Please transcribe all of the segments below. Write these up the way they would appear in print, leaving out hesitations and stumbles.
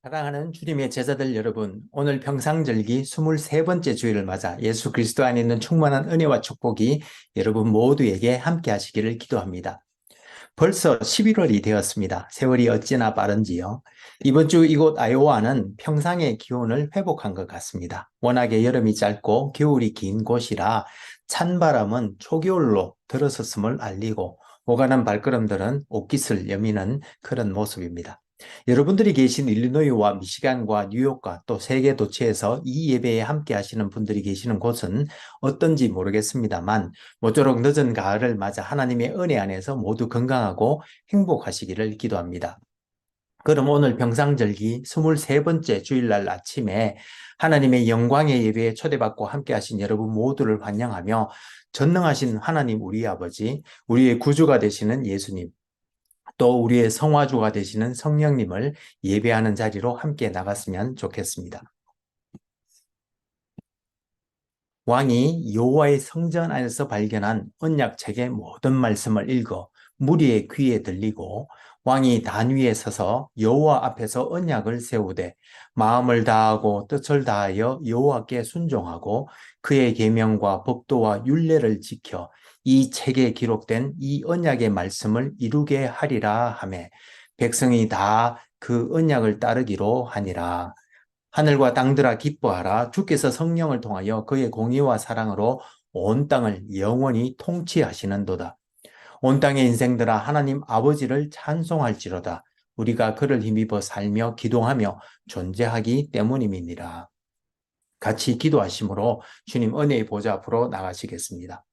사랑하는 주님의 제자들 여러분, 오늘 평상절기 23번째 주일을 맞아 예수 그리스도 안에 있는 충만한 은혜와 축복이 여러분 모두에게 함께 하시기를 기도합니다. 벌써 11월이 되었습니다. 세월이 어찌나 빠른지요. 이번 주 이곳 아이오와는 평상의 기온을 회복한 것 같습니다. 워낙에 여름이 짧고 겨울이 긴 곳이라 찬바람은 초겨울로 들어섰음을 알리고 오가는 발걸음들은 옷깃을 여미는 그런 모습입니다. 여러분들이 계신 일리노이와 미시간과 뉴욕과 또 세계 도처에서 이 예배에 함께 하시는 분들이 계시는 곳은 어떤지 모르겠습니다만 모쪼록 늦은 가을을 맞아 하나님의 은혜 안에서 모두 건강하고 행복하시기를 기도합니다. 그럼 오늘 평상절기 23번째 주일날 아침에 하나님의 영광의 예배에 초대받고 함께 하신 여러분 모두를 환영하며 전능하신 하나님 우리 아버지, 우리의 구주가 되시는 예수님, 또 우리의 성화주가 되시는 성령님을 예배하는 자리로 함께 나갔으면 좋겠습니다. 왕이 여호와의 성전 안에서 발견한 언약책의 모든 말씀을 읽어 무리의 귀에 들리고 왕이 단 위에 서서 여호와 앞에서 언약을 세우되 마음을 다하고 뜻을 다하여 여호와께 순종하고 그의 계명과 법도와 율례를 지켜 이 책에 기록된 이 언약의 말씀을 이루게 하리라 하매 백성이 다 그 언약을 따르기로 하니라. 하늘과 땅들아 기뻐하라. 주께서 성령을 통하여 그의 공의와 사랑으로 온 땅을 영원히 통치하시는도다. 온 땅의 인생들아 하나님 아버지를 찬송할지로다. 우리가 그를 힘입어 살며 기도하며 존재하기 때문임이니라. 같이 기도하심으로 주님 은혜의 보좌 앞으로 나가시겠습니다.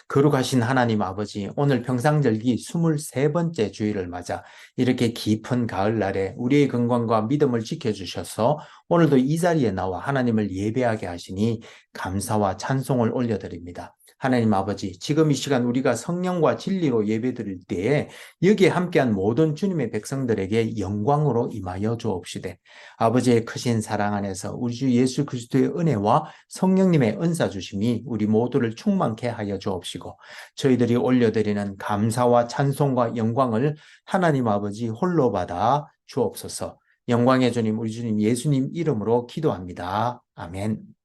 거룩하신 하나님 아버지, 오늘 평상절기 23번째 주일을 맞아 이렇게 깊은 가을날에 우리의 건강과 믿음을 지켜주셔서 오늘도 이 자리에 나와 하나님을 예배하게 하시니 감사와 찬송을 올려드립니다. 하나님 아버지, 지금 이 시간 우리가 성령과 진리로 예배드릴 때에 여기에 함께한 모든 주님의 백성들에게 영광으로 임하여 주옵시되 아버지의 크신 사랑 안에서 우리 주 예수 그리스도의 은혜와 성령님의 은사 주심이 우리 모두를 충만케 하여 주옵시고 저희들이 올려드리는 감사와 찬송과 영광을 하나님 아버지 홀로 받아 주옵소서. 영광의 주님 우리 주님 예수님 이름으로 기도합니다. 아멘.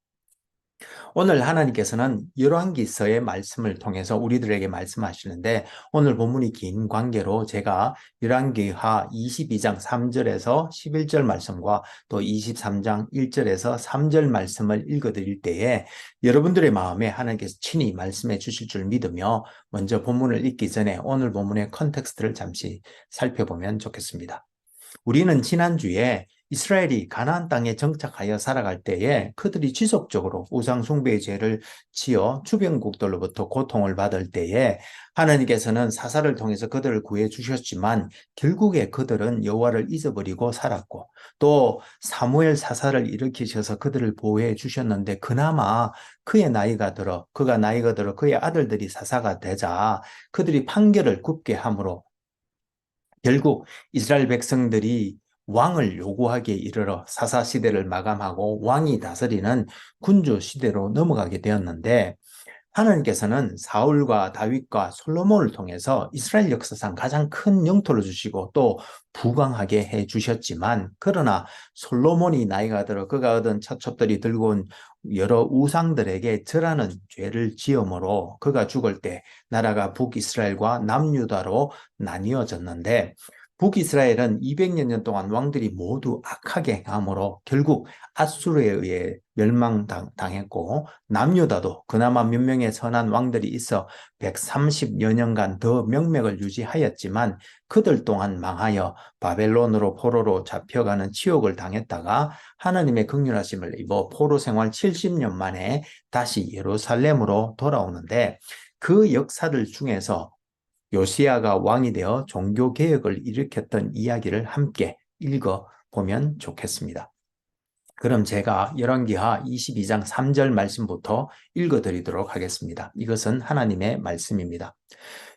오늘 하나님께서는 열왕기서의 말씀을 통해서 우리들에게 말씀하시는데 오늘 본문이 긴 관계로 제가 열왕기하 22장 3절에서 11절 말씀과 또 23장 1절에서 3절 말씀을 읽어드릴 때에 여러분들의 마음에 하나님께서 친히 말씀해 주실 줄 믿으며 먼저 본문을 읽기 전에 오늘 본문의 컨텍스트를 잠시 살펴보면 좋겠습니다. 우리는 지난주에 이스라엘이 가나안 땅에 정착하여 살아갈 때에 그들이 지속적으로 우상 숭배의 죄를 지어 주변국들로부터 고통을 받을 때에 하나님께서는 사사를 통해서 그들을 구해 주셨지만 결국에 그들은 여호와를 잊어버리고 살았고 또 사무엘 사사를 일으키셔서 그들을 보호해 주셨는데 그나마 그가 나이가 들어 그의 아들들이 사사가 되자 그들이 판결을 굽게 함으로 결국 이스라엘 백성들이 왕을 요구하기에 이르러 사사 시대를 마감하고 왕이 다스리는 군주 시대로 넘어가게 되었는데 하나님께서는 사울과 다윗과 솔로몬을 통해서 이스라엘 역사상 가장 큰 영토를 주시고 또 부강하게 해 주셨지만 그러나 솔로몬이 나이가 들어 그가 얻은 처첩들이 들고 온 여러 우상들에게 절하는 죄를 지음으로 그가 죽을 때 나라가 북이스라엘과 남유다로 나뉘어졌는데 북이스라엘은 200여 년 동안 왕들이 모두 악하게 행함으로 결국 아수르에 의해 멸망당했고 남유다도 그나마 몇 명의 선한 왕들이 있어 130여 년간 더 명맥을 유지하였지만 그들 또한 망하여 바벨론으로 포로로 잡혀가는 치욕을 당했다가 하나님의 긍휼하심을 입어 포로 생활 70년 만에 다시 예루살렘으로 돌아오는데 그 역사들 중에서 요시야가 왕이 되어 종교개혁을 일으켰던 이야기를 함께 읽어보면 좋겠습니다. 그럼 제가 열왕기하 22장 3절 말씀부터 읽어드리도록 하겠습니다. 이것은 하나님의 말씀입니다.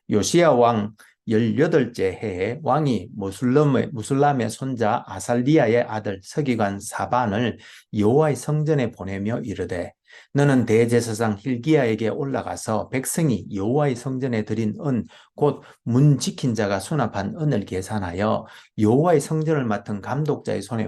요시야 왕 18째 해에 왕이 무술람의 손자 아살리아의 아들 서기관 사반을 여호와의 성전에 보내며 이르되 너는 대제사장 hil기야에게 올라가서 백성이 여호와의 성전에 드린 은 곧 문 지킨 자가 수납한 은을 계산하여 여호와의 성전을 맡은 감독자의 손에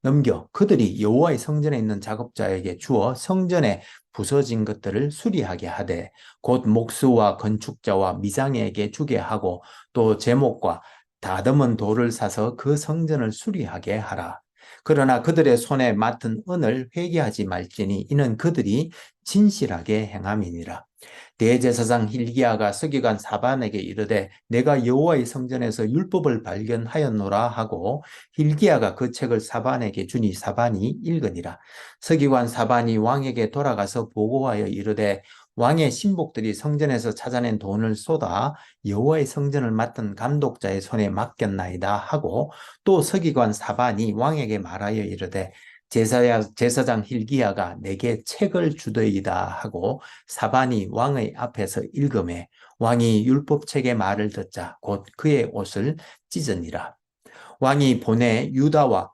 넘겨 그들이 여호와의 성전에 있는 작업자에게 주어 성전에 부서진 것들을 수리하게 하되 곧 목수와 건축자와 미장에게 주게 하고 또 제목과 다듬은 돌을 사서 그 성전을 수리하게 하라. 그러나 그들의 손에 맡은 은을 회개하지 말지니 이는 그들이 진실하게 행함이니라. 대제사장 hil기야가 서기관 사반에게 이르되 내가 여호와의 성전에서 율법을 발견하였노라 하고 hil기야가 그 책을 사반에게 주니 사반이 읽으니라. 서기관 사반이 왕에게 돌아가서 보고하여 이르되 왕의 신복들이 성전에서 찾아낸 돈을 쏟아 여호와의 성전을 맡은 감독자의 손에 맡겼나이다 하고 또 서기관 사반이 왕에게 말하여 이르되 제사장 hil기야가 내게 책을 주더이다 하고 사반이 왕의 앞에서 읽음에 왕이 율법책의 말을 듣자 곧 그의 옷을 찢으니라. 왕이 보내 유다와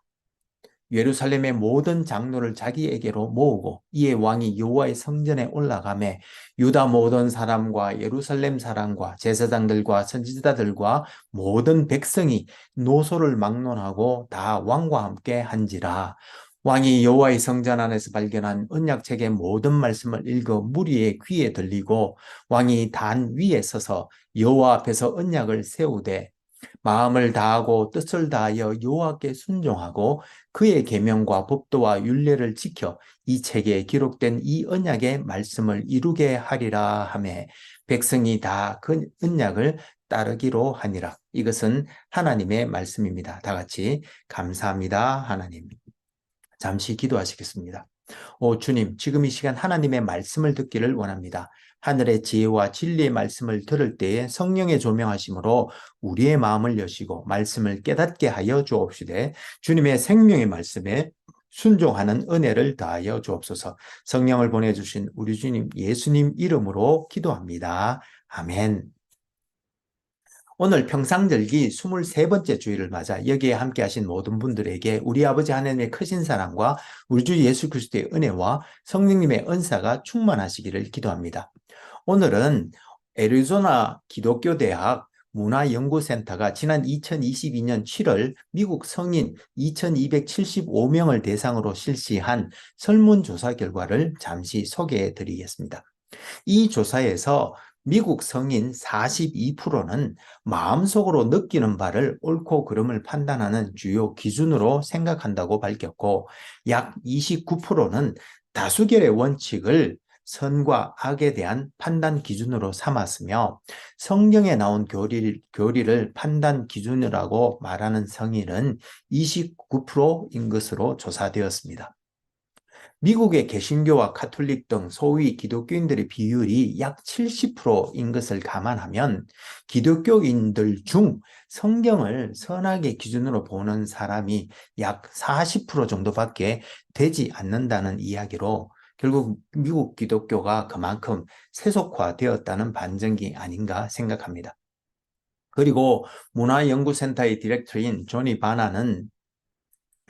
예루살렘의 모든 장로를 자기에게로 모으고 이에 왕이 여호와의 성전에 올라가매 유다 모든 사람과 예루살렘 사람과 제사장들과 선지자들과 모든 백성이 노소를 막론하고 다 왕과 함께 한지라. 왕이 여호와의 성전 안에서 발견한 언약책의 모든 말씀을 읽어 무리의 귀에 들리고 왕이 단 위에 서서 여호와 앞에서 언약을 세우되 마음을 다하고 뜻을 다하여 여호와께 순종하고 그의 계명과 법도와 율례를 지켜 이 책에 기록된 이 언약의 말씀을 이루게 하리라 하매 백성이 다 그 언약을 따르기로 하니라. 이것은 하나님의 말씀입니다. 다 같이 감사합니다, 하나님. 잠시 기도하시겠습니다. 오 주님, 지금 이 시간 하나님의 말씀을 듣기를 원합니다. 하늘의 지혜와 진리의 말씀을 들을 때에 성령의 조명하심으로 우리의 마음을 여시고 말씀을 깨닫게 하여 주옵시되 주님의 생명의 말씀에 순종하는 은혜를 다하여 주옵소서. 성령을 보내주신 우리 주님 예수님 이름으로 기도합니다. 아멘. 오늘 평상절기 23번째 주일을 맞아 여기에 함께 하신 모든 분들에게 우리 아버지 하나님의 크신 사랑과 우리 주 예수 그리스도의 은혜와 성령님의 은사가 충만하시기를 기도합니다. 오늘은 애리조나 기독교 대학 문화연구센터가 지난 2022년 7월 미국 성인 2275명을 대상으로 실시한 설문조사 결과를 잠시 소개해 드리겠습니다. 이 조사에서 미국 성인 42%는 마음속으로 느끼는 바를 옳고 그름을 판단하는 주요 기준으로 생각한다고 밝혔고 약 29%는 다수결의 원칙을 선과 악에 대한 판단 기준으로 삼았으며 성경에 나온 교리를 판단 기준이라고 말하는 성인은 29%인 것으로 조사되었습니다. 미국의 개신교와 카톨릭 등 소위 기독교인들의 비율이 약 70%인 것을 감안하면 기독교인들 중 성경을 선악의 기준으로 보는 사람이 약 40% 정도밖에 되지 않는다는 이야기로 결국 미국 기독교가 그만큼 세속화되었다는 반증이 아닌가 생각합니다. 그리고 문화연구센터의 디렉터인 조니 바나는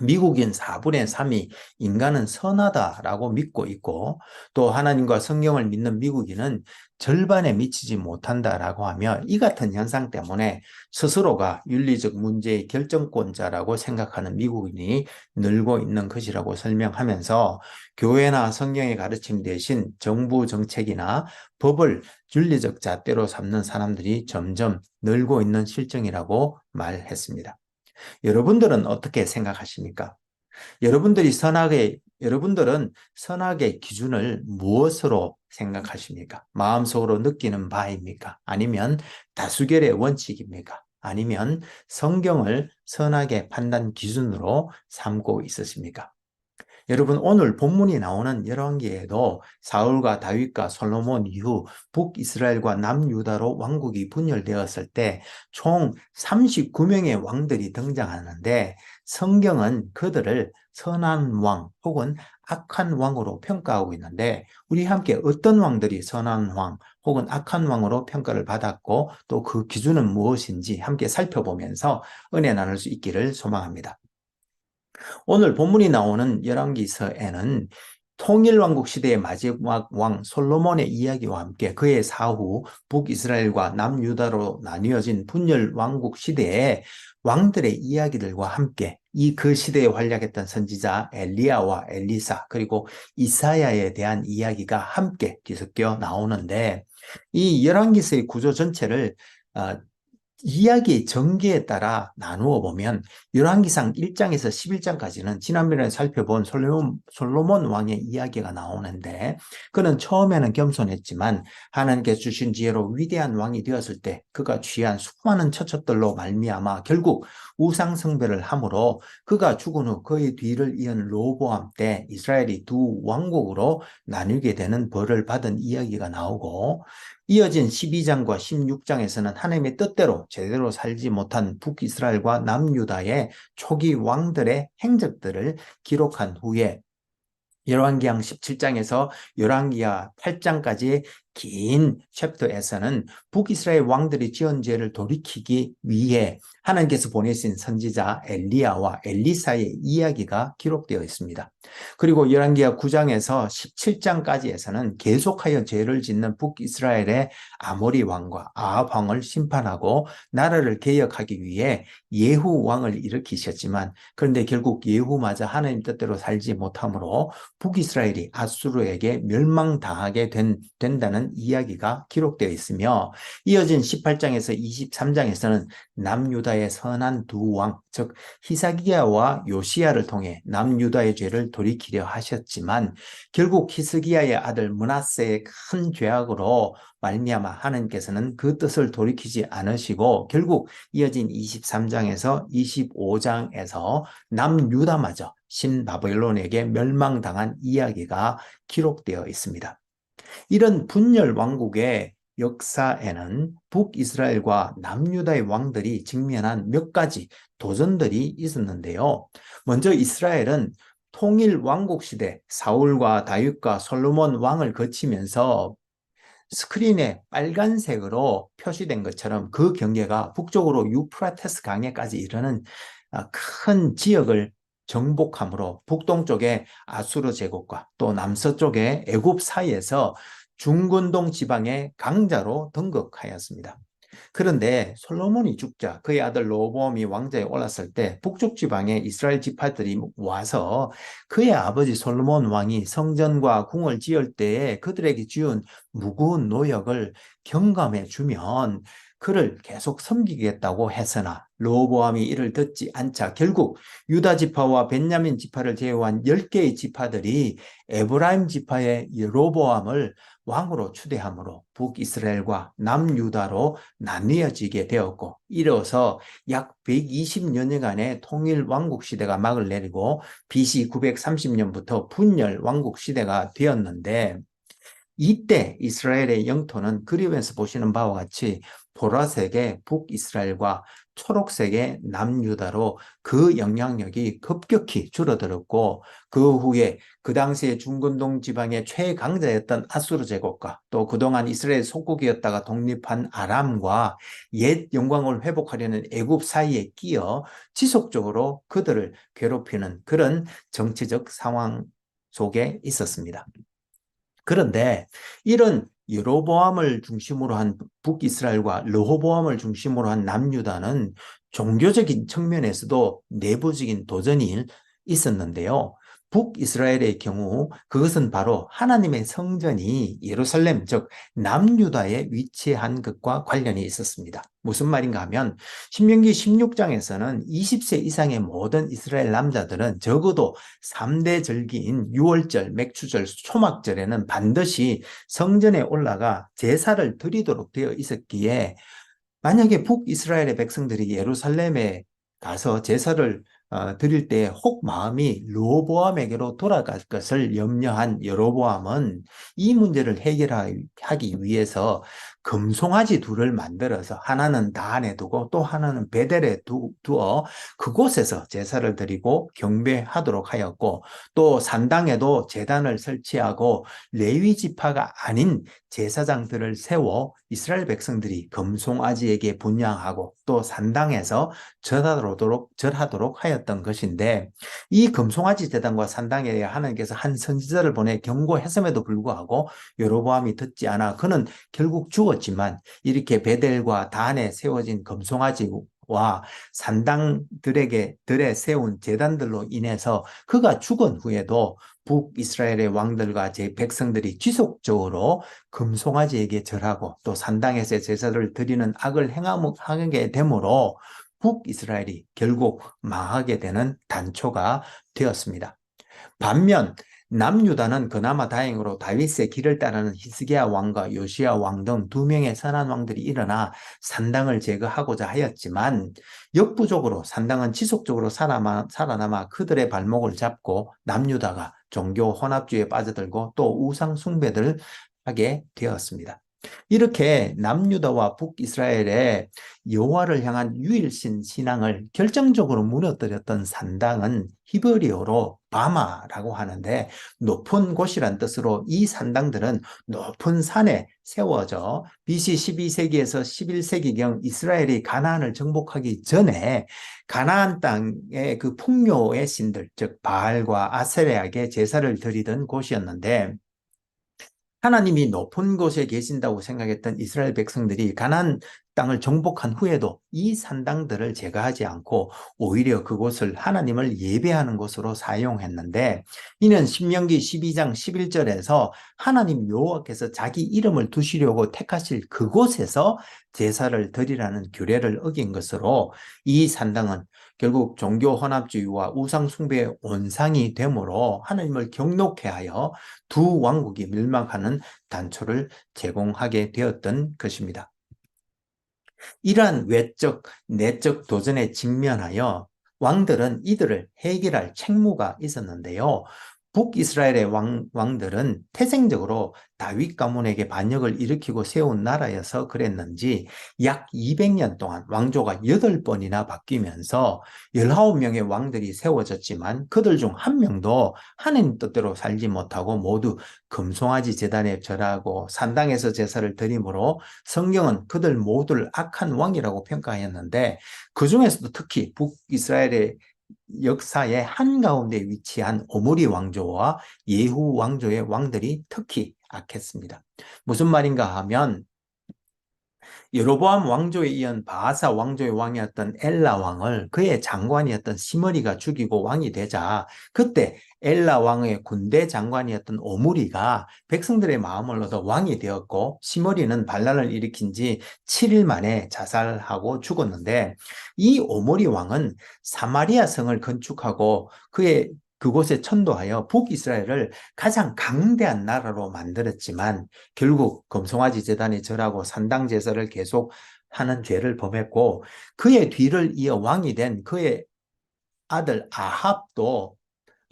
미국인 4분의 3이 인간은 선하다라고 믿고 있고 또 하나님과 성경을 믿는 미국인은 절반에 미치지 못한다라고 하며 이 같은 현상 때문에 스스로가 윤리적 문제의 결정권자라고 생각하는 미국인이 늘고 있는 것이라고 설명하면서 교회나 성경의 가르침 대신 정부 정책이나 법을 윤리적 잣대로 삼는 사람들이 점점 늘고 있는 실정이라고 말했습니다. 여러분들은 어떻게 생각하십니까? 여러분들은 선악의 기준을 무엇으로 생각하십니까? 마음속으로 느끼는 바입니까? 아니면 다수결의 원칙입니까? 아니면 성경을 선악의 판단 기준으로 삼고 있으십니까? 여러분 오늘 본문이 나오는 열왕기에도 사울과 다윗과 솔로몬 이후 북이스라엘과 남유다로 왕국이 분열되었을 때 총 39명의 왕들이 등장하는데 성경은 그들을 선한 왕 혹은 악한 왕으로 평가하고 있는데 우리 함께 어떤 왕들이 선한 왕 혹은 악한 왕으로 평가를 받았고 또 그 기준은 무엇인지 함께 살펴보면서 은혜 나눌 수 있기를 소망합니다. 오늘 본문이 나오는 열왕기서에는 통일왕국 시대의 마지막 왕 솔로몬의 이야기와 함께 그의 사후 북이스라엘과 남유다로 나뉘어진 분열왕국 시대의 왕들의 이야기들과 함께 그 시대에 활약했던 선지자 엘리야와 엘리사 그리고 이사야에 대한 이야기가 함께 뒤섞여 나오는데 이 열왕기서의 구조 전체를 어, 이야기의 전개에 따라 나누어 보면 열왕기상 1장에서 11장까지는 지난번에 살펴본 솔로몬 왕의 이야기가 나오는데 그는 처음에는 겸손했지만 하나님께서 주신 지혜로 위대한 왕이 되었을 때 그가 취한 수많은 처첩들로 말미암아 결국 우상 숭배를 함으로 그가 죽은 후 그의 뒤를 이은 로보암 때 이스라엘이 두 왕국으로 나뉘게 되는 벌을 받은 이야기가 나오고 이어진 12장과 16장에서는 하나님의 뜻대로 제대로 살지 못한 북이스라엘과 남유다의 초기 왕들의 행적들을 기록한 후에 열왕기상 17장에서 열왕기하 8장까지의 긴 챕터에서는 북이스라엘 왕들이 지은 죄를 돌이키기 위해 하나님께서 보내신 선지자 엘리야와 엘리사의 이야기가 기록되어 있습니다. 그리고 열왕기하 9장에서 17장까지에서는 계속하여 죄를 짓는 북이스라엘의 아모리 왕과 아합 왕을 심판하고 나라를 개혁하기 위해 예후 왕을 일으키셨지만 그런데 결국 예후마저 하나님 뜻대로 살지 못하므로 북이스라엘이 아수르에게 멸망당하게 된다는 이야기가 기록되어 있으며 이어진 18장에서 23장에서는 남유다의 선한 두 왕, 즉 히스기야와 요시야를 통해 남유다의 죄를 돌이키려 하셨지만 결국 히스기야의 아들 므낫세의 큰 죄악으로 말미암아 하나님께서는 그 뜻을 돌이키지 않으시고 결국 이어진 23장에서 25장에서 남유다마저 신바벨론에게 멸망당한 이야기가 기록되어 있습니다. 이런 분열 왕국의 역사에는 북이스라엘과 남유다의 왕들이 직면한 몇 가지 도전들이 있었는데요. 먼저 이스라엘은 통일 왕국 시대 사울과 다윗과 솔로몬 왕을 거치면서 스크린에 빨간색으로 표시된 것처럼 그 경계가 북쪽으로 유프라테스 강에까지 이르는 큰 지역을 정복함으로 북동쪽의 아수르 제국과 또 남서쪽의 애굽 사이에서 중근동 지방의 강자로 등극하였습니다. 그런데 솔로몬이 죽자 그의 아들 로보암이 왕좌에 올랐을 때 북쪽 지방의 이스라엘 지파들이 와서 그의 아버지 솔로몬 왕이 성전과 궁을 지을 때에 그들에게 지은 무거운 노역을 경감해 주면 그를 계속 섬기겠다고 했으나 로보암이 이를 듣지 않자 결국 유다 지파와 벤야민 지파를 제외한 10개의 지파들이 에브라임 지파의 로보암을 왕으로 추대함으로 북이스라엘과 남유다로 나뉘어지게 되었고 이로써 약 120여 년간의 통일 왕국 시대가 막을 내리고 BC 930년부터 분열 왕국 시대가 되었는데 이때 이스라엘의 영토는 그림에서 보시는 바와 같이 보라색의 북이스라엘과 초록색의 남유다로 그 영향력이 급격히 줄어들었고 그 후에 그 당시에 중근동 지방의 최강자였던 아수르 제국과 또 그동안 이스라엘 속국이었다가 독립한 아람과 옛 영광을 회복하려는 애굽 사이에 끼어 지속적으로 그들을 괴롭히는 그런 정치적 상황 속에 있었습니다. 그런데 이런 여로보암을 중심으로 한 북이스라엘과 르호보암을 중심으로 한 남유다는 종교적인 측면에서도 내부적인 도전이 있었는데요. 북이스라엘의 경우 그것은 바로 하나님의 성전이 예루살렘, 즉 남유다에 위치한 것과 관련이 있었습니다. 무슨 말인가 하면 신명기 16장에서는 20세 이상의 모든 이스라엘 남자들은 적어도 3대 절기인 유월절, 맥추절, 초막절에는 반드시 성전에 올라가 제사를 드리도록 되어 있었기에 만약에 북이스라엘의 백성들이 예루살렘에 가서 제사를 드릴 때 혹 마음이 르호보암에게로 돌아갈 것을 염려한 여로보암은 이 문제를 해결하기 위해서 금송아지 둘을 만들어서 하나는 단에 두고 또 하나는 베델에 두어 그곳에서 제사를 드리고 경배하도록 하였고 또 산당에도 제단을 설치하고 레위 지파가 아닌 제사장들을 세워 이스라엘 백성들이 금송아지에게 분향하고 또 산당에서 절하도록 하였습니다. 하였던 것인데, 이 금송아지 제단과 산당에 하나님께서 한 선지자를 보내 경고했음에도 불구하고 여로보암이 듣지 않아 그는 결국 죽었지만, 이렇게 베델과 단에 세워진 금송아지와 산당들의 세운 제단들로 인해서 그가 죽은 후에도 북이스라엘의 왕들과 제 백성들이 지속적으로 금송아지에게 절하고 또 산당에서 제사를 드리는 악을 행하게 되므로 북이스라엘이 결국 망하게 되는 단초가 되었습니다. 반면 남유다는 그나마 다행으로 다윗의 길을 따르는 히스기야 왕과 요시야 왕 등 두 명의 선한 왕들이 일어나 산당을 제거하고자 하였지만, 역부족으로 산당은 지속적으로 살아남아 그들의 발목을 잡고 남유다가 종교 혼합주의에 빠져들고 또 우상 숭배를 하게 되었습니다. 이렇게 남유다와 북이스라엘의 여호와를 향한 유일신 신앙을 결정적으로 무너뜨렸던 산당은 히브리어로 바마라고 하는데, 높은 곳이란 뜻으로 이 산당들은 높은 산에 세워져 BC 12세기에서 11세기경 이스라엘이 가나안을 정복하기 전에 가나안 땅의 그 풍요의 신들, 즉 바알과 아세레에게 제사를 드리던 곳이었는데, 하나님이 높은 곳에 계신다고 생각했던 이스라엘 백성들이 가나안 땅을 정복한 후에도 이 산당들을 제거하지 않고 오히려 그곳을 하나님을 예배하는 곳으로 사용했는데, 이는 신명기 12장 11절에서 하나님 여호와께서 자기 이름을 두시려고 택하실 그곳에서 제사를 드리라는 규례를 어긴 것으로, 이 산당은 결국 종교 혼합주의와 우상 숭배의 온상이 되므로 하나님을 경록케 하여 두 왕국이 멸망하는 단초를 제공하게 되었던 것입니다. 이러한 외적, 내적 도전에 직면하여 왕들은 이들을 해결할 책무가 있었는데요. 북이스라엘의 왕들은 태생적으로 다윗 가문에게 반역을 일으키고 세운 나라여서 그랬는지 약 200년 동안 왕조가 8번이나 바뀌면서 19명의 왕들이 세워졌지만 그들 중 한 명도 하나님 뜻대로 살지 못하고 모두 금송아지 제단에 절하고 산당에서 제사를 드림으로 성경은 그들 모두를 악한 왕이라고 평가하였는데, 그 중에서도 특히 북이스라엘의 역사의 한가운데 위치한 오므리 왕조와 예후 왕조의 왕들이 특히 악했습니다. 무슨 말인가 하면, 여로보암 왕조에 이은 바하사 왕조의 왕이었던 엘라 왕을 그의 장관이었던 시므리가 죽이고 왕이 되자, 그때 엘라 왕의 군대 장관이었던 오므리가 백성들의 마음을 얻어 왕이 되었고, 시므리는 반란을 일으킨 지 7일 만에 자살하고 죽었는데, 이 오므리 왕은 사마리아 성을 건축하고 그곳에 천도하여 북이스라엘을 가장 강대한 나라로 만들었지만, 결국 금송아지 제단에 절하고 산당 제사를 계속 하는 죄를 범했고, 그의 뒤를 이어 왕이 된 그의 아들 아합도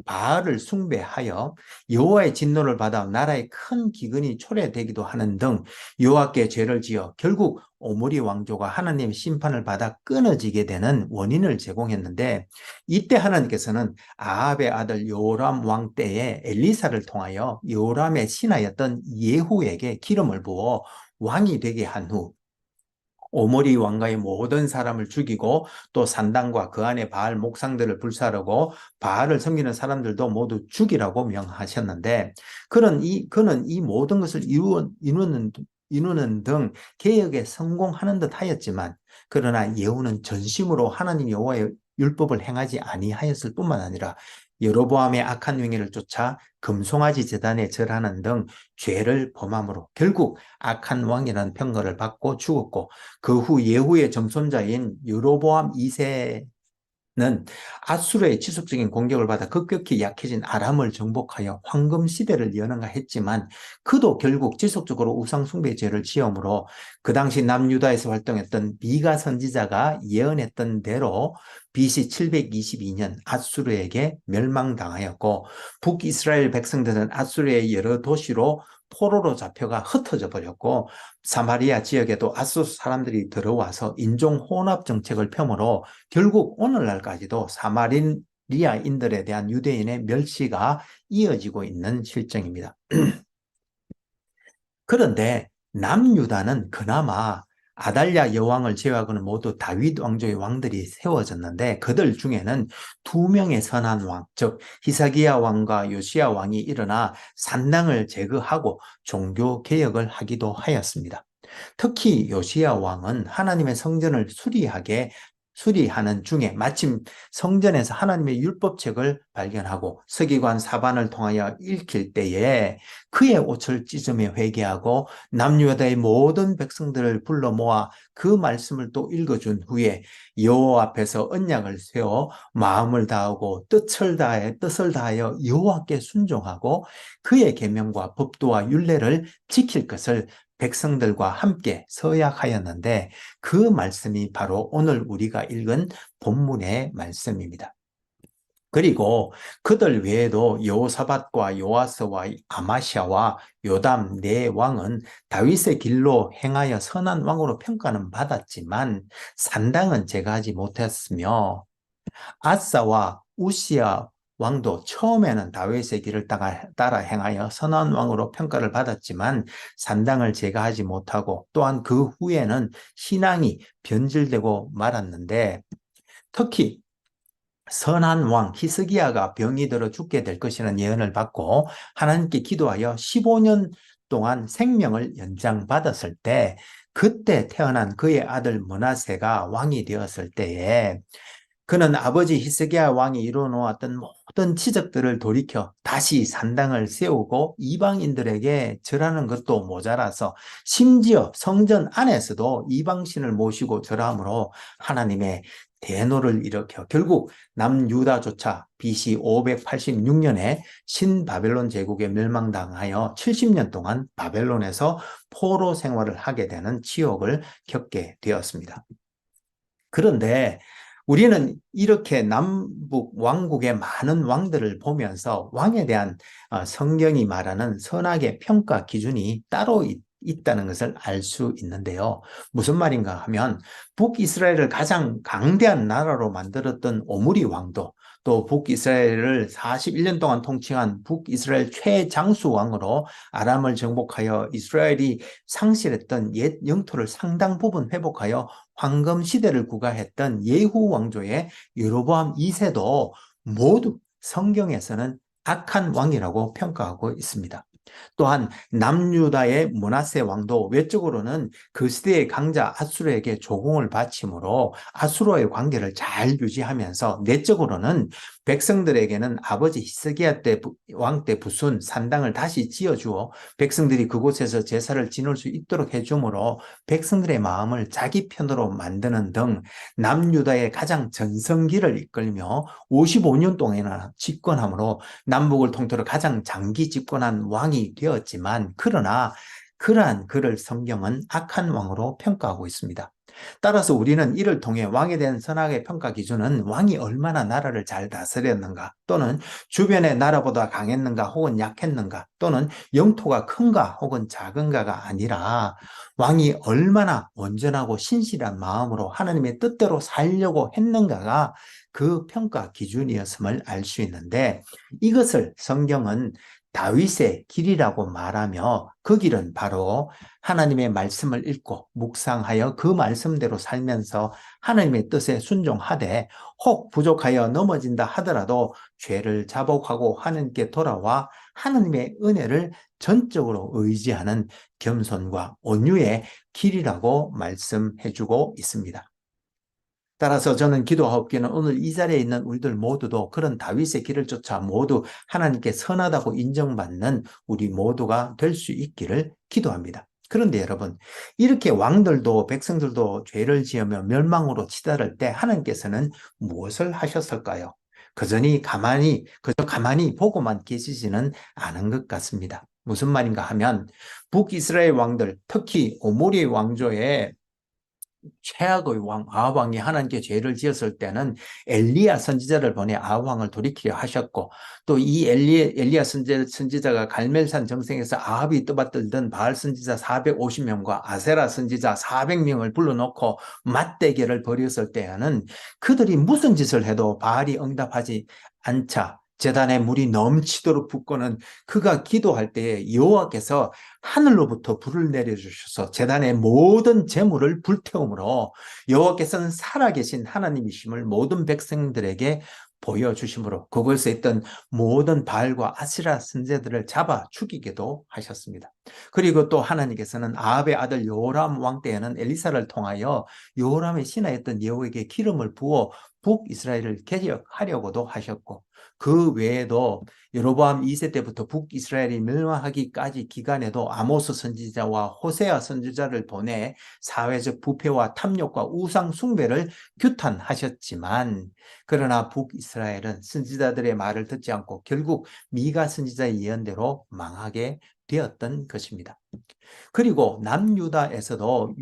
바알을 숭배하여 여호와의 진노를 받아 나라에 큰 기근이 초래되기도 하는 등 여호와께 죄를 지어 결국 오므리 왕조가 하나님의 심판을 받아 끊어지게 되는 원인을 제공했는데, 이때 하나님께서는 아합의 아들 요람 왕 때에 엘리사를 통하여 요람의 신하였던 예후에게 기름을 부어 왕이 되게 한 후 오므리 왕가의 모든 사람을 죽이고 또 산당과 그 안에 바알 목상들을 불사르고 바알을 섬기는 사람들도 모두 죽이라고 명하셨는데, 그는 이 모든 것을 이루는 등 개혁에 성공하는 듯 하였지만, 그러나 예후는 전심으로 하나님 여호와의 율법을 행하지 아니하였을 뿐만 아니라 여로보암의 악한 행위를 쫓아 금송아지 제단에 절하는 등 죄를 범함으로 결국 악한 왕이라는 평가를 받고 죽었고, 그 후 예후의 정손자인 여로보암 2세는 아수르의 지속적인 공격을 받아 급격히 약해진 아람을 정복하여 황금 시대를 여는가 했지만, 그도 결국 지속적으로 우상 숭배 죄를 지음으로 그 당시 남유다에서 활동했던 미가 선지자가 예언했던 대로 BC 722년 아수르에게 멸망당하였고, 북이스라엘 백성들은 아수르의 여러 도시로 포로로 잡혀가 흩어져 버렸고, 사마리아 지역에도 아수르 사람들이 들어와서 인종 혼합 정책을 펴므로 결국 오늘날까지도 사마리아인들에 대한 유대인의 멸시가 이어지고 있는 실정입니다. 그런데 남유다는 그나마 아달랴 여왕을 제외하고는 모두 다윗 왕조의 왕들이 세워졌는데 그들 중에는 두 명의 선한 왕, 즉 히스기야 왕과 요시야 왕이 일어나 산당을 제거하고 종교 개혁을 하기도 하였습니다. 특히 요시야 왕은 하나님의 성전을 수리하는 중에 마침 성전에서 하나님의 율법책을 발견하고 서기관 사반을 통하여 읽힐 때에 그의 옷을 찢으며 회개하고 남유다의 모든 백성들을 불러 모아 그 말씀을 또 읽어준 후에 여호와 앞에서 언약을 세워 마음을 다하고 뜻을 다하여 여호와께 순종하고 그의 계명과 법도와 율례를 지킬 것을 백성들과 함께 서약하였는데 그 말씀이 바로 오늘 우리가 읽은 본문의 말씀입니다. 그리고 그들 외에도 여호사밧과 요아스와 아마시아와 요담 네 왕은 다윗의 길로 행하여 선한 왕으로 평가는 받았지만 산당은 제거하지 못했으며 아사와 우시야 왕도 처음에는 다윗의 길을 따라 행하여 선한 왕으로 평가를 받았지만 산당을 제거하지 못하고 또한 그 후에는 신앙이 변질되고 말았는데 특히 선한 왕 히스기야가 병이 들어 죽게 될 것이라는 예언을 받고 하나님께 기도하여 15년 동안 생명을 연장받았을 때 그때 태어난 그의 아들 므낫세가 왕이 되었을 때에 그는 아버지 히스기야 왕이 이루어 놓았던 모든 지적들을 돌이켜 다시 산당을 세우고 이방인들에게 절하는 것도 모자라서 심지어 성전 안에서도 이방신을 모시고 절함으로 하나님의 대노를 일으켜 결국 남유다조차 BC 586년에 신바벨론 제국에 멸망당하여 70년 동안 바벨론에서 포로 생활을 하게 되는 치욕을 겪게 되었습니다. 그런데 우리는 이렇게 남북 왕국의 많은 왕들을 보면서 왕에 대한 성경이 말하는 선악의 평가 기준이 따로 있다는 것을 알 수 있는데요. 무슨 말인가 하면 북이스라엘을 가장 강대한 나라로 만들었던 오므리 왕도 또 북이스라엘을 41년 동안 통치한 북이스라엘 최장수 왕으로 아람을 정복하여 이스라엘이 상실했던 옛 영토를 상당 부분 회복하여 황금 시대를 구가했던 예후 왕조의 여로보암 2세도 모두 성경에서는 악한 왕이라고 평가하고 있습니다. 또한 남유다의 므낫세 왕도 외적으로는 그 시대의 강자 아수르에게 조공을 바치므로 아수르와의 관계를 잘 유지하면서 내적으로는 백성들에게는 아버지 히스기야 왕 때 부순 산당을 다시 지어주어 백성들이 그곳에서 제사를 지낼 수 있도록 해주므로 백성들의 마음을 자기 편으로 만드는 등 남유다의 가장 전성기를 이끌며 55년 동안이나 집권함으로 남북을 통틀어 가장 장기 집권한 왕이 되었지만 그러나 그러한 그를 성경은 악한 왕으로 평가하고 있습니다. 따라서 우리는 이를 통해 왕에 대한 선악의 평가 기준은 왕이 얼마나 나라를 잘 다스렸는가 또는 주변의 나라보다 강했는가 혹은 약했는가 또는 영토가 큰가 혹은 작은가가 아니라 왕이 얼마나 온전하고 신실한 마음으로 하나님의 뜻대로 살려고 했는가가 그 평가 기준이었음을 알 수 있는데 이것을 성경은 다윗의 길이라고 말하며 그 길은 바로 하나님의 말씀을 읽고 묵상하여 그 말씀대로 살면서 하나님의 뜻에 순종하되 혹 부족하여 넘어진다 하더라도 죄를 자복하고 하나님께 돌아와 하나님의 은혜를 전적으로 의지하는 겸손과 온유의 길이라고 말씀해주고 있습니다. 따라서 저는 기도하옵기는 오늘 이 자리에 있는 우리들 모두도 그런 다윗의 길을 쫓아 모두 하나님께 선하다고 인정받는 우리 모두가 될 수 있기를 기도합니다. 그런데 여러분, 이렇게 왕들도 백성들도 죄를 지으며 멸망으로 치달을 때 하나님께서는 무엇을 하셨을까요? 그저 가만히 보고만 계시지는 않은 것 같습니다. 무슨 말인가 하면 북이스라엘 왕들, 특히 오므리 왕조의 최악의 왕 아합왕이 하나님께 죄를 지었을 때는 엘리야 선지자를 보내 아합왕을 돌이키려 하셨고 또 이 엘리야 선지자가 갈멜산 정상에서 아합이 떠받들던 바알 선지자 450명과 아세라 선지자 400명을 불러놓고 맞대결을 벌였을 때에는 그들이 무슨 짓을 해도 바알이 응답하지 않자 제단에 물이 넘치도록 붓고는 그가 기도할 때에 여호와께서 하늘로부터 불을 내려주셔서 제단의 모든 재물을 불태우므로 여호와께서는 살아계신 하나님이심을 모든 백성들에게 보여주심으로 그곳에 있던 모든 바알과 아세라 선제들을 잡아 죽이게도 하셨습니다. 그리고 또 하나님께서는 아합의 아들 요람 왕 때에는 엘리사를 통하여 요람의 신하였던 여호에게 기름을 부어 북이스라엘을 개혁하려고도 하셨고, 그 외에도 여로보암 2세 때부터 북이스라엘이 멸망하기까지 기간에도 아모스 선지자와 호세아 선지자를 보내 사회적 부패와 탐욕과 우상 숭배를 규탄하셨지만, 그러나 북이스라엘은 선지자들의 말을 듣지 않고 결국 미가 선지자의 예언대로 망하게 되었던 것입니다. 그리고 남유다에서도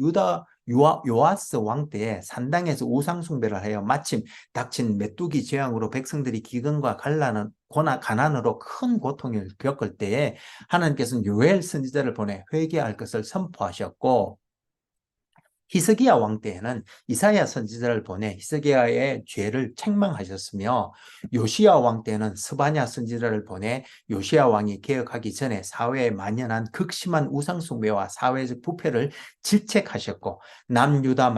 요아스 왕 때에 산당에서 우상 숭배를 하여 마침 닥친 메뚜기 재앙으로 백성들이 기근과 가난으로 큰 고통을 겪을 때에 하나님께서는 요엘 선지자를 보내 회개할 것을 선포하셨고, 히스기야 왕 때에는 이사야 선지자를 보내 히스기야의 죄를 책망하셨으며, 요시야 왕 때에는 스바냐 선지자를 보내 요시야 왕이 개혁하기 전에 사회에 만연한 극심한 우상숭배와 사회적 부패를 질책하셨고, 남유다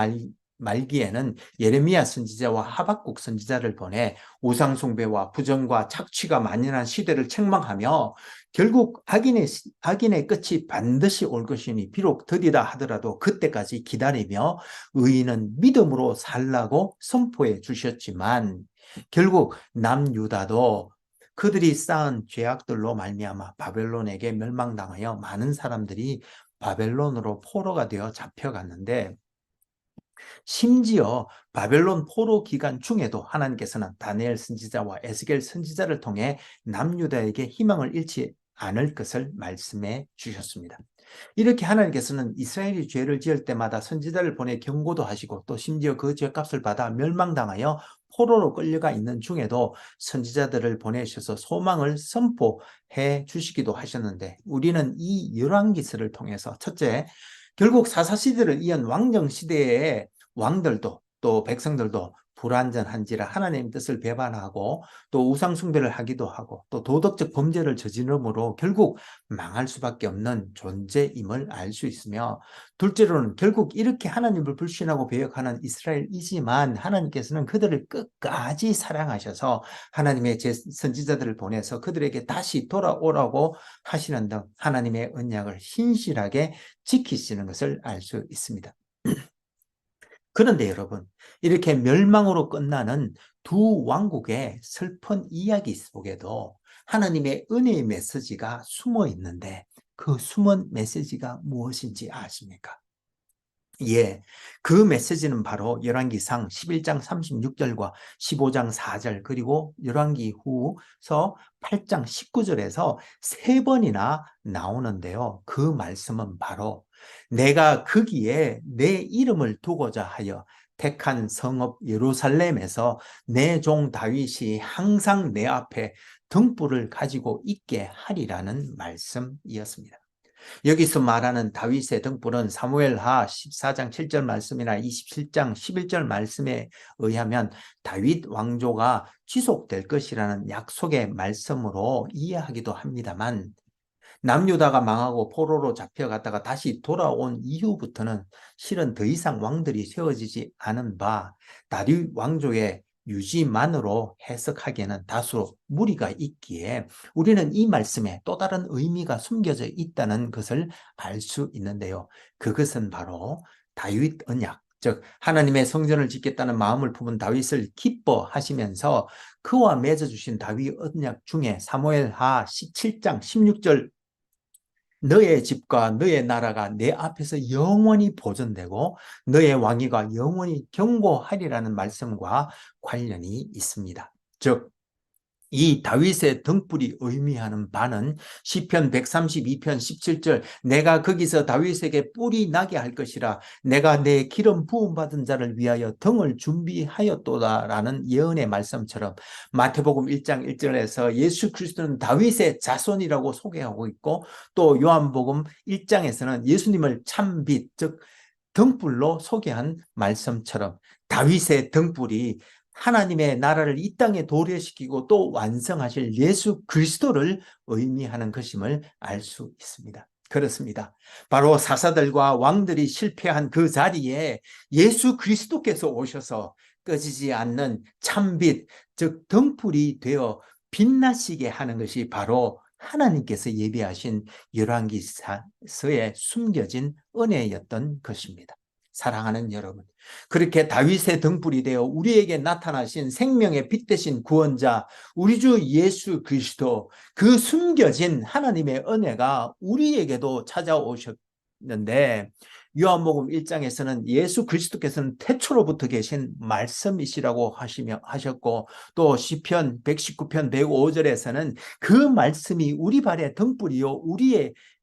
말기에는 예레미야 선지자와 하박국 선지자를 보내 우상숭배와 부정과 착취가 만연한 시대를 책망하며, 결국 악인의 끝이 반드시 올 것이니 비록 더디다 하더라도 그때까지 기다리며 의인은 믿음으로 살라고 선포해 주셨지만, 결국 남유다도 그들이 쌓은 죄악들로 말미암아 바벨론에게 멸망당하여 많은 사람들이 바벨론으로 포로가 되어 잡혀갔는데, 심지어 바벨론 포로 기간 중에도 하나님께서는 다니엘 선지자와 에스겔 선지자를 통해 남유다에게 희망을 잃지 않을 것을 말씀해 주셨습니다. 이렇게 하나님께서는 이스라엘이 죄를 지을 때마다 선지자를 보내 경고도 하시고, 또 심지어 그 죄값을 받아 멸망당하여 포로로 끌려가 있는 중에도 선지자들을 보내셔서 소망을 선포해 주시기도 하셨는데, 우리는 이 열왕기서를 통해서 첫째, 결국 사사시대를 이은 왕정시대의 왕들도 또 백성들도 불완전한지라 하나님의 뜻을 배반하고 또 우상숭배를 하기도 하고 또 도덕적 범죄를 저지르므로 결국 망할 수밖에 없는 존재임을 알 수 있으며, 둘째로는 결국 이렇게 하나님을 불신하고 배역하는 이스라엘이지만 하나님께서는 그들을 끝까지 사랑하셔서 하나님의 선지자들을 보내서 그들에게 다시 돌아오라고 하시는 등 하나님의 언약을 신실하게 지키시는 것을 알 수 있습니다. 그런데 여러분, 이렇게 멸망으로 끝나는 두 왕국의 슬픈 이야기 속에도 하나님의 은혜의 메시지가 숨어 있는데, 그 숨은 메시지가 무엇인지 아십니까? 예, 그 메시지는 바로 열왕기상 11장 36절과 15장 4절, 그리고 열왕기 후서 8장 19절에서 세 번이나 나오는데요. 그 말씀은 바로 내가 거기에 내 이름을 두고자 하여 택한 성읍 예루살렘에서 내 종 다윗이 항상 내 앞에 등불을 가지고 있게 하리라는 말씀이었습니다. 여기서 말하는 다윗의 등불은 사무엘하 14장 7절 말씀이나 27장 11절 말씀에 의하면 다윗 왕조가 지속될 것이라는 약속의 말씀으로 이해하기도 합니다만, 남유다가 망하고 포로로 잡혀갔다가 다시 돌아온 이후부터는 실은 더 이상 왕들이 세워지지 않은 바 다윗 왕조의 유지만으로 해석하기에는 다소 무리가 있기에 우리는 이 말씀에 또 다른 의미가 숨겨져 있다는 것을 알 수 있는데요. 그것은 바로 다윗 언약, 즉 하나님의 성전을 짓겠다는 마음을 품은 다윗을 기뻐하시면서 그와 맺어주신 다윗 언약 중에 사무엘하 17장 16절 너의 집과 너의 나라가 내 앞에서 영원히 보존되고 너의 왕위가 영원히 경고하리라는 말씀과 관련이 있습니다. 즉, 이 다윗의 등불이 의미하는 바는 시편 132편 17절 내가 거기서 다윗에게 뿔이 나게 할 것이라 내가 내 기름 부음 받은 자를 위하여 등을 준비하였도다라는 예언의 말씀처럼 마태복음 1장 1절에서 예수 그리스도는 다윗의 자손이라고 소개하고 있고, 또 요한복음 1장에서는 예수님을 참빛 즉 등불로 소개한 말씀처럼 다윗의 등불이 하나님의 나라를 이 땅에 도래시키고 또 완성하실 예수 그리스도를 의미하는 것임을 알 수 있습니다. 그렇습니다. 바로 사사들과 왕들이 실패한 그 자리에 예수 그리스도께서 오셔서 꺼지지 않는 참빛, 즉 등불이 되어 빛나시게 하는 것이 바로 하나님께서 예비하신 열왕기서에 숨겨진 은혜였던 것입니다. 사랑하는 여러분, 그렇게 다윗의 등불이 되어 우리에게 나타나신 생명의 빛 되신 구원자 우리 주 예수 그리스도, 그 숨겨진 하나님의 은혜가 우리에게도 찾아오셨는데, 요한복음 1장에서는 예수 그리스도께서는 태초로부터 계신 말씀이시라고 하셨고, 또 시편 119편 105절에서는 그 말씀이 우리 발의 등불이요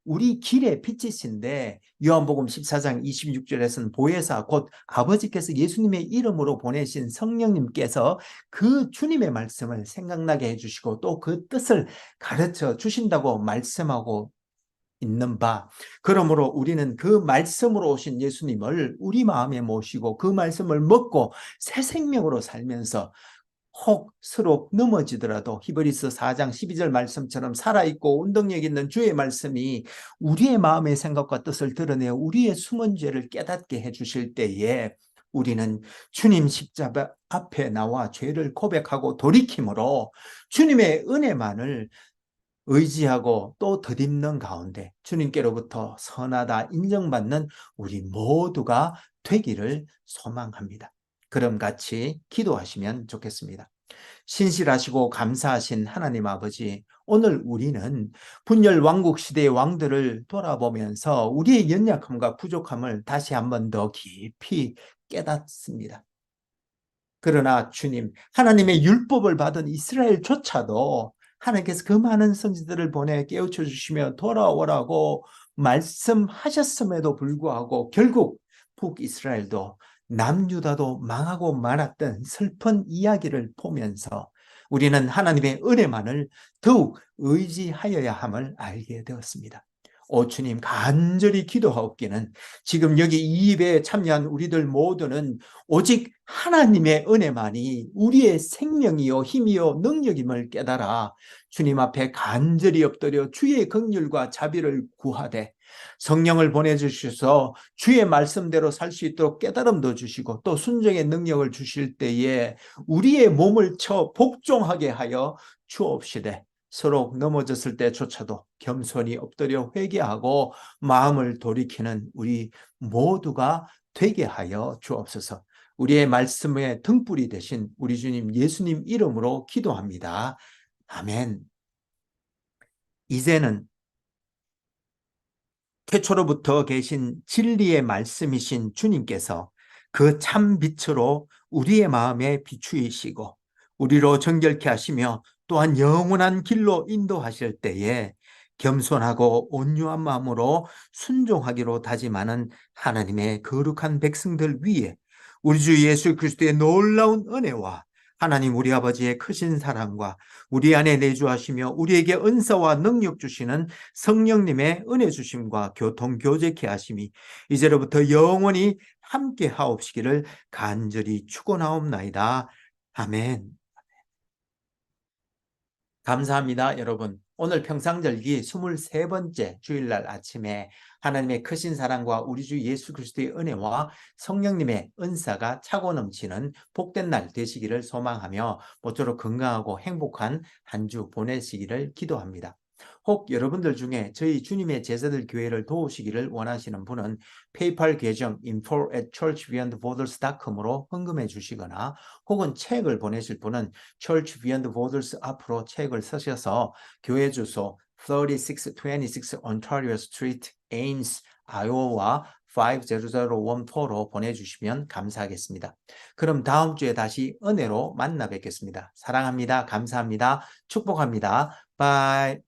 우리 길의 빛이신데, 요한복음 14장 26절에서는 보혜사 곧 아버지께서 예수님의 이름으로 보내신 성령님께서 그 주님의 말씀을 생각나게 해주시고 또 그 뜻을 가르쳐 주신다고 말씀하고 있는 바, 그러므로 우리는 그 말씀으로 오신 예수님을 우리 마음에 모시고 그 말씀을 먹고 새 생명으로 살면서 혹 서로 넘어지더라도 히브리서 4장 12절 말씀처럼 살아있고 운동력 있는 주의 말씀이 우리의 마음의 생각과 뜻을 드러내어 우리의 숨은 죄를 깨닫게 해주실 때에 우리는 주님 십자가 앞에 나와 죄를 고백하고 돌이킴으로 주님의 은혜만을 의지하고 또 덧입는 가운데 주님께로부터 선하다 인정받는 우리 모두가 되기를 소망합니다. 그럼 같이 기도하시면 좋겠습니다. 신실하시고 감사하신 하나님 아버지, 오늘 우리는 분열 왕국 시대의 왕들을 돌아보면서 우리의 연약함과 부족함을 다시 한번 더 깊이 깨닫습니다. 그러나 주님, 하나님의 율법을 받은 이스라엘조차도 하나님께서 그 많은 선지들을 보내 깨우쳐 주시며 돌아오라고 말씀하셨음에도 불구하고 결국 북이스라엘도 남유다도 망하고 말았던 슬픈 이야기를 보면서 우리는 하나님의 은혜만을 더욱 의지하여야 함을 알게 되었습니다. 오 주님, 간절히 기도하옵기는 지금 여기 이 예배에 참여한 우리들 모두는 오직 하나님의 은혜만이 우리의 생명이요 힘이요 능력임을 깨달아 주님 앞에 간절히 엎드려 주의 긍휼과 자비를 구하되 성령을 보내주셔서 주의 말씀대로 살 수 있도록 깨달음도 주시고 또 순종의 능력을 주실 때에 우리의 몸을 쳐 복종하게 하여 주옵시되 서로 넘어졌을 때조차도 겸손히 엎드려 회개하고 마음을 돌이키는 우리 모두가 되게 하여 주옵소서. 우리의 말씀의 등불이 되신 우리 주님 예수님 이름으로 기도합니다. 아멘. 이제는 태초로부터 계신 진리의 말씀이신 주님께서 그 참 빛으로 우리의 마음에 비추이시고 우리로 정결케 하시며 또한 영원한 길로 인도하실 때에 겸손하고 온유한 마음으로 순종하기로 다짐하는 하나님의 거룩한 백성들 위에 우리 주 예수 그리스도의 놀라운 은혜와 하나님 우리 아버지의 크신 사랑과 우리 안에 내주하시며 우리에게 은사와 능력 주시는 성령님의 은혜 주심과 교통 교제케 하심이 이제로부터 영원히 함께 하옵시기를 간절히 축원하옵나이다. 아멘. 감사합니다, 여러분. 오늘 평상절기 23번째 주일날 아침에 하나님의 크신 사랑과 우리 주 예수 그리스도의 은혜와 성령님의 은사가 차고 넘치는 복된 날 되시기를 소망하며 모쪼록 건강하고 행복한 한 주 보내시기를 기도합니다. 혹 여러분들 중에 저희 주님의 제자들 교회를 도우시기를 원하시는 분은 페이팔 계정 info@churchbeyondborders.com으로 헌금해 주시거나 혹은 책을 보내실 분은 Church Beyond Borders 앞으로 책을 쓰셔서 교회 주소 3626 Ontario Street, Ames, Iowa 50014로 보내주시면 감사하겠습니다. 그럼 다음 주에 다시 은혜로 만나 뵙겠습니다. 사랑합니다. 감사합니다. 축복합니다. 바이.